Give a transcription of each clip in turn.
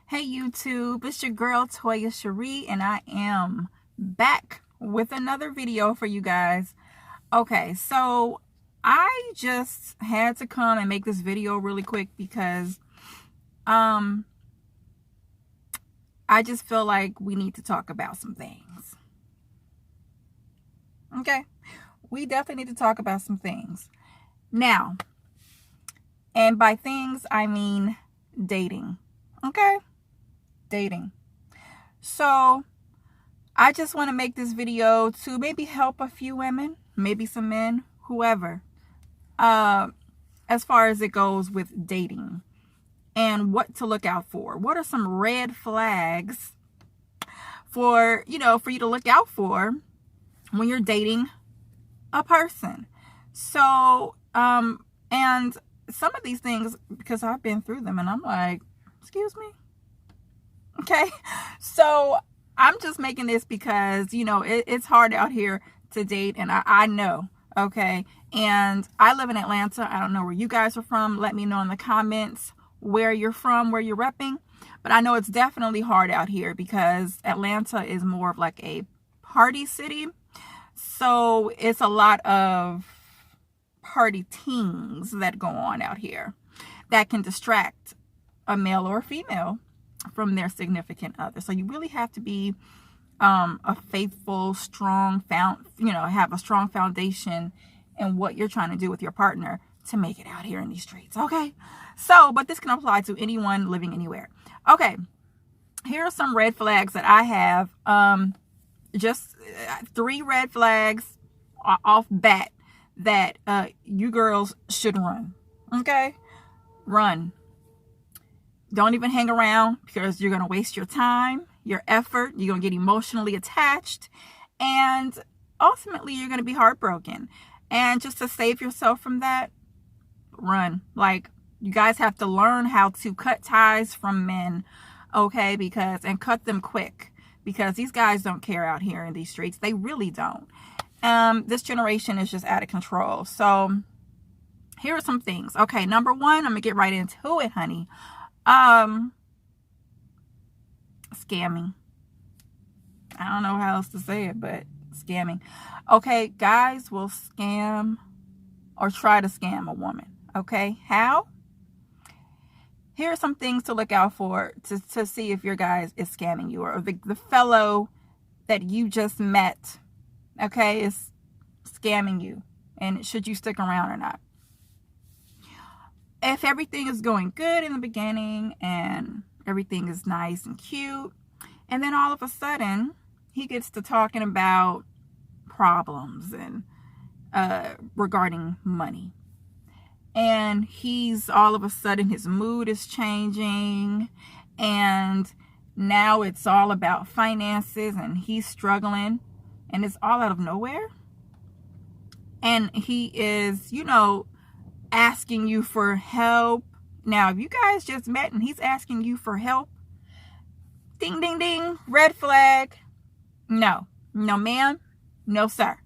Hey YouTube, it's your girl Toya Cherie, and I am back with another video for you guys. Okay, so I just had to come and make this video really quick because I just feel like we need to talk about some things. Okay, we definitely need to talk about some things. Now, and by things I mean dating. Okay, dating. So I just want to make this video to maybe help a few women, maybe some men, whoever, as far as it goes with dating and what to look out for. What are some red flags for you to look out for when you're dating a person? So, and some of these things, because I've been through them and I'm like, excuse me. Okay. So I'm just making this because, it's hard out here to date. And I know. Okay. And I live in Atlanta. I don't know where you guys are from. Let me know in the comments where you're from, where you're repping. But I know it's definitely hard out here because Atlanta is more of like a party city. So it's a lot of party things that go on out here that can distract a male or a female from their significant other. So you really have to be a faithful, strong have a strong foundation in what you're trying to do with your partner to make it out here in these streets. Okay. So, but this can apply to anyone living anywhere. Okay. Here are some red flags that I have. Just 3 red flags off bat that you girls should run. Okay. Run. Don't even hang around because you're going to waste your time, your effort. You're going to get emotionally attached. And ultimately, you're going to be heartbroken. And just to save yourself from that, run. Like, you guys have to learn how to cut ties from men, okay? And cut them quick. Because these guys don't care out here in these streets. They really don't. This generation is just out of control. So, here are some things. Okay, number 1, I'm going to get right into it, honey. Scamming. I don't know how else to say it, but scamming. Okay, guys will scam or try to scam a woman. Okay, how? Here are some things to look out for to see if your guy is scamming you, or the fellow that you just met, okay, is scamming you, and should you stick around or not. If everything is going good in the beginning and everything is nice and cute, and then all of a sudden he gets to talking about problems and regarding money, and he's all of a sudden his mood is changing, and now it's all about finances and he's struggling, and it's all out of nowhere, and he is asking you for help. Now, if you guys just met and he's asking you for help, ding, ding, ding, red flag. No, ma'am, no, sir.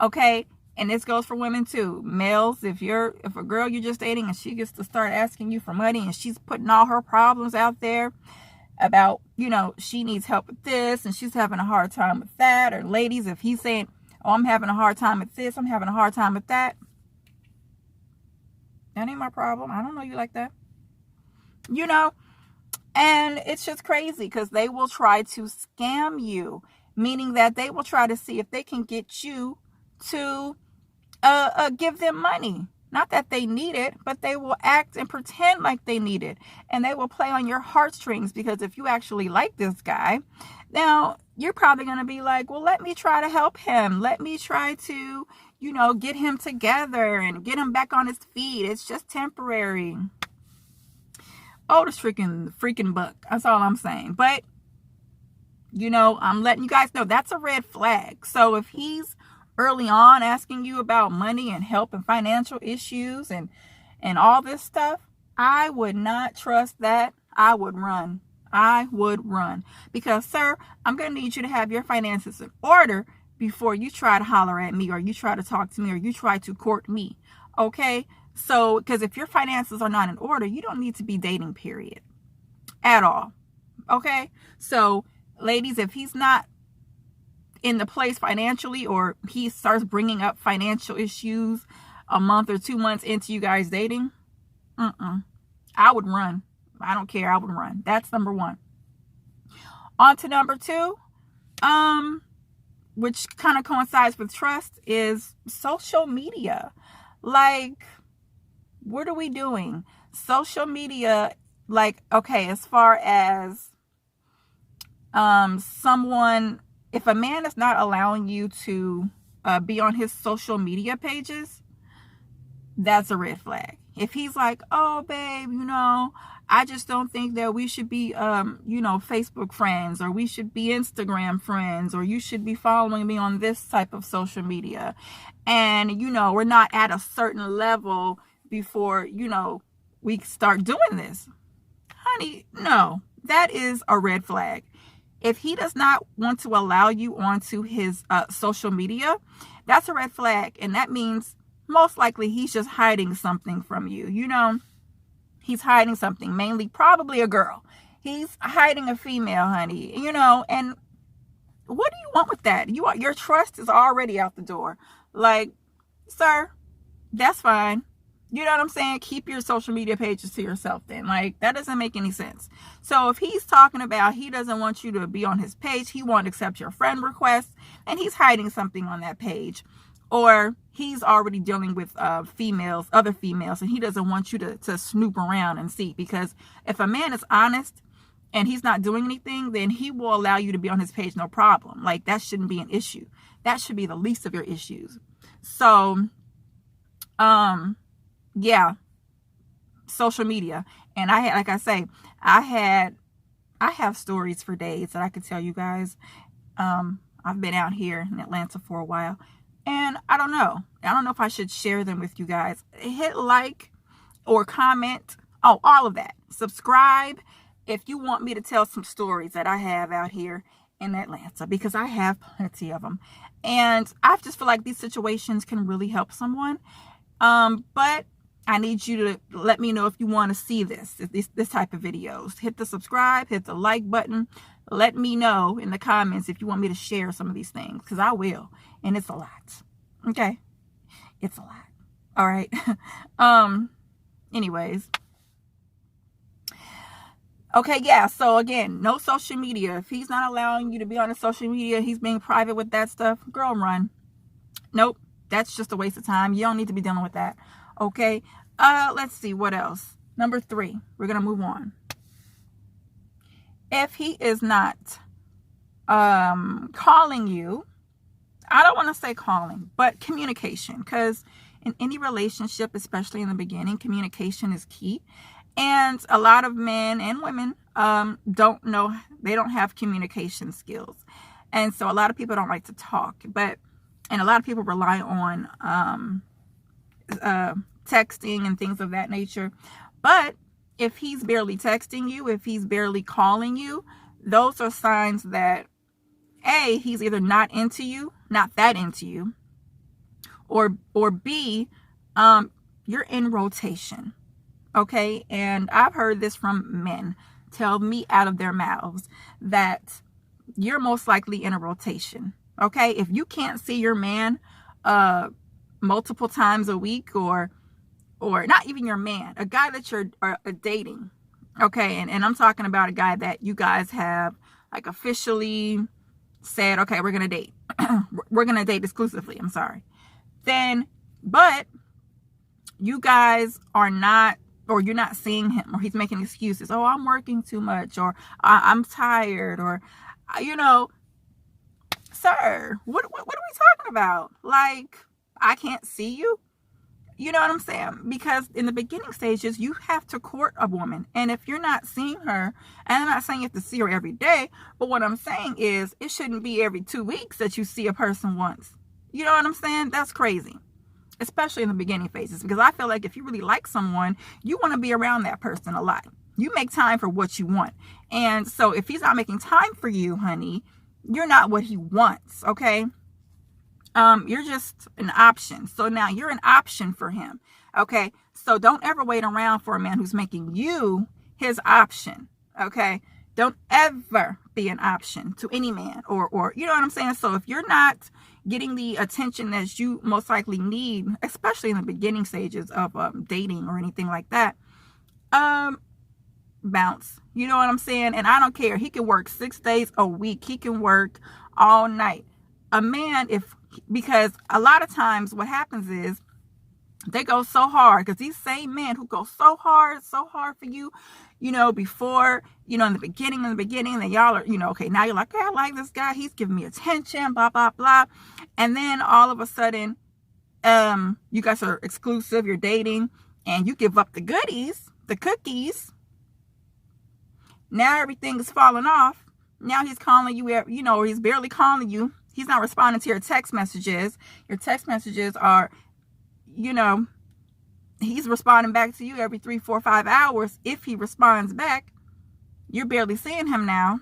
Okay. And this goes for women too. Males, if a girl you're just dating and she gets to start asking you for money and she's putting all her problems out there about, she needs help with this and she's having a hard time with that. Or ladies, if he's saying, oh, I'm having a hard time with this, I'm having a hard time with that. That ain't my problem. I don't know you like that. And it's just crazy because they will try to scam you, meaning that they will try to see if they can get you to give them money. Not that they need it, but they will act and pretend like they need it. And they will play on your heartstrings, because if you actually like this guy, now you're probably going to be like, well, let me try to help him. Let me try to, get him together and get him back on his feet. It's just temporary. Oh, the freaking buck. That's all I'm saying. But, I'm letting you guys know that's a red flag. So if he's early on asking you about money and help and financial issues and all this stuff, I would not trust that. I would run. Because, sir, I'm going to need you to have your finances in order before you try to holler at me, or you try to talk to me, or you try to court me. Okay? So, because if your finances are not in order, you don't need to be dating, period. At all. Okay. So ladies, if he's not in the place financially, or he starts bringing up financial issues a month or 2 months into you guys dating, I would run. I don't care. I would run. That's number one. On to number two, which kind of coincides with trust, is social media. Like, what are we doing? Social media, like, okay, as far as someone, if a man is not allowing you to be on his social media pages, that's a red flag. If he's like, oh, babe, I just don't think that we should be, Facebook friends, or we should be Instagram friends, or you should be following me on this type of social media. And, we're not at a certain level before, we start doing this. Honey, no, that is a red flag. If he does not want to allow you onto his social media, that's a red flag. And that means most likely he's just hiding something from you. He's hiding something, mainly probably a girl. He's hiding a female, honey, and what do you want with that? Your trust is already out the door. Like, sir, that's fine. You know what I'm saying? Keep your social media pages to yourself then. Like, that doesn't make any sense. So if he's talking about he doesn't want you to be on his page, he won't accept your friend requests, and he's hiding something on that page, or he's already dealing with other females, and he doesn't want you to snoop around and see. Because if a man is honest and he's not doing anything, then he will allow you to be on his page, no problem. Like, that shouldn't be an issue. That should be the least of your issues. So, yeah, social media. And I have stories for days that I could tell you guys. I've been out here in Atlanta for a while, and I don't know if I should share them with you guys. Hit like or comment. Oh, all of that. Subscribe if you want me to tell some stories that I have out here in Atlanta, because I have plenty of them. And I just feel like these situations can really help someone. But I need you to let me know if you want to see this type of videos. Hit the subscribe, hit the like button. Let me know in the comments if you want me to share some of these things, because I will. And it's a lot. Okay? It's a lot. All right. Anyways. Okay, yeah. So again, no social media. If he's not allowing you to be on his social media, he's being private with that stuff, girl, run. Nope. That's just a waste of time. You don't need to be dealing with that. Okay. Let's see what else. Number 3. We're going to move on. If he is not calling you, I don't want to say calling, but communication, because in any relationship, especially in the beginning, communication is key. And a lot of men and women don't know, they don't have communication skills. And so a lot of people don't like to talk, and a lot of people rely on texting and things of that nature. But if he's barely texting you, if he's barely calling you, those are signs that A, he's either not that into you, or B, you're in rotation. Okay. And I've heard this from men tell me out of their mouths that you're most likely in a rotation. Okay. If you can't see your man, multiple times a week, or not even your man, a guy that you're dating. Okay. And I'm talking about a guy that you guys have like officially said, okay, we're going to date. We're going to date exclusively. I'm sorry. But you guys are not, or you're not seeing him, or he's making excuses. Oh, I'm working too much, or I'm tired, or, sir, what are we talking about? Like, I can't see you. You know what I'm saying? Because in the beginning stages, you have to court a woman. And if you're not seeing her, and I'm not saying you have to see her every day, but what I'm saying is it shouldn't be every 2 weeks that you see a person once. You know what I'm saying? That's crazy. Especially in the beginning phases, because I feel like if you really like someone, you want to be around that person a lot. You make time for what you want. And so if he's not making time for you, honey, you're not what he wants. Okay. You're just an option. So now you're an option for him. Okay. So don't ever wait around for a man who's making you his option. Okay. Don't ever be an option to any man, or you know what I'm saying? So if you're not getting the attention that you most likely need, especially in the beginning stages of dating or anything like that, bounce. You know what I'm saying? And I don't care. He can work 6 days a week. He can work all night. A man, because a lot of times what happens is they go so hard, because these same men who go so hard for you, you know, before, you know, in the beginning, then y'all are, you know, okay, now you're like, hey, I like this guy. He's giving me attention, blah, blah, blah. And then all of a sudden, you guys are exclusive, you're dating, and you give up the goodies, the cookies. Now everything is falling off. Now he's calling you, you know, or he's barely calling you. He's not responding to your text messages. Your text messages are, you know, he's responding back to you every 3, 4, 5 hours. If he responds back, you're barely seeing him now.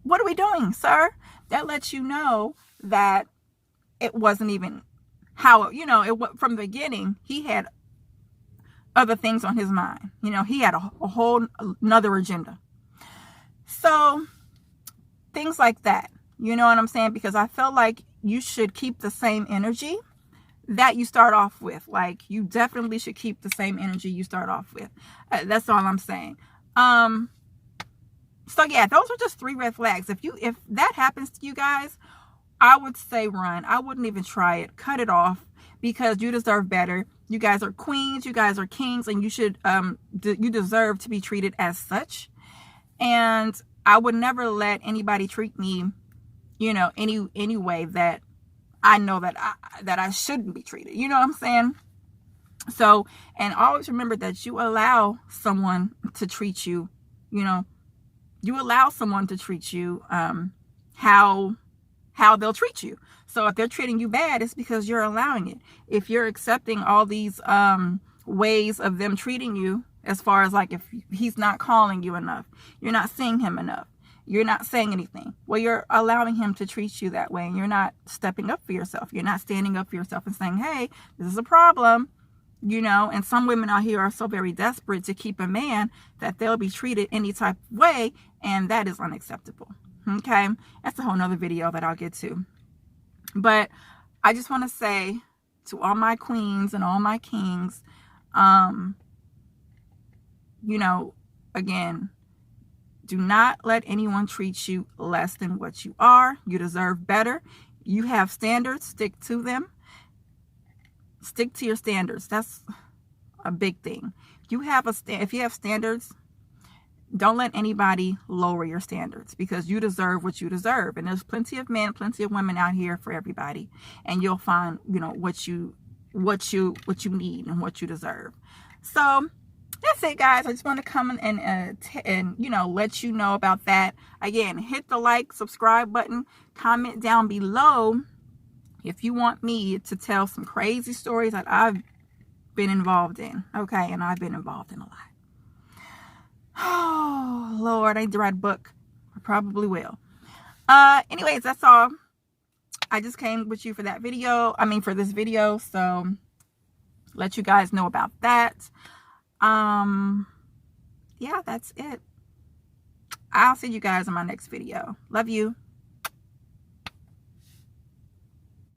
What are we doing, sir? That lets you know that it wasn't even how, you know, from the beginning, he had other things on his mind. You know, he had a whole another agenda. So things like that, you know what I'm saying? Because I feel like you should keep the same energy that you start off with. Like, you definitely should keep the same energy you start off with. That's all I'm saying. So yeah, those are just 3 red flags. If that happens to you guys, I would say run. I wouldn't even try it. Cut it off, because you deserve better. You guys are queens, you guys are kings, and you should you deserve to be treated as such. And I would never let anybody treat me, you know, any way that I know that I shouldn't be treated. You know what I'm saying? So, and always remember that you allow someone to treat you, you know, you allow someone to treat you how they'll treat you. So if they're treating you bad, it's because you're allowing it. If you're accepting all these ways of them treating you, as far as like, if he's not calling you enough, you're not seeing him enough, you're not saying anything, well, you're allowing him to treat you that way, and you're not stepping up for yourself. You're not standing up for yourself and saying, hey, this is a problem, you know. And some women out here are so very desperate to keep a man that they'll be treated any type of way, and that is unacceptable. Okay, that's a whole nother video that I'll get to. But I just want to say to all my queens and all my kings, you know, again, do not let anyone treat you less than what you are. You deserve better. You have standards, stick to them. Stick to your standards. That's a big thing. If you have standards, don't let anybody lower your standards, because you deserve what you deserve. And there's plenty of men, plenty of women out here for everybody. And you'll find, you know, what you need and what you deserve. So that's it, guys. I just want to come and you know, let you know about that. Again, hit the like, subscribe button, comment down below if you want me to tell some crazy stories that I've been involved in. Okay, and I've been involved in a lot. Oh, Lord, I need to write a book. I probably will. Anyways, that's all. I just came with you for that video. For this video. So let you guys know about that. Yeah, that's it. I'll see you guys in my next video. Love you.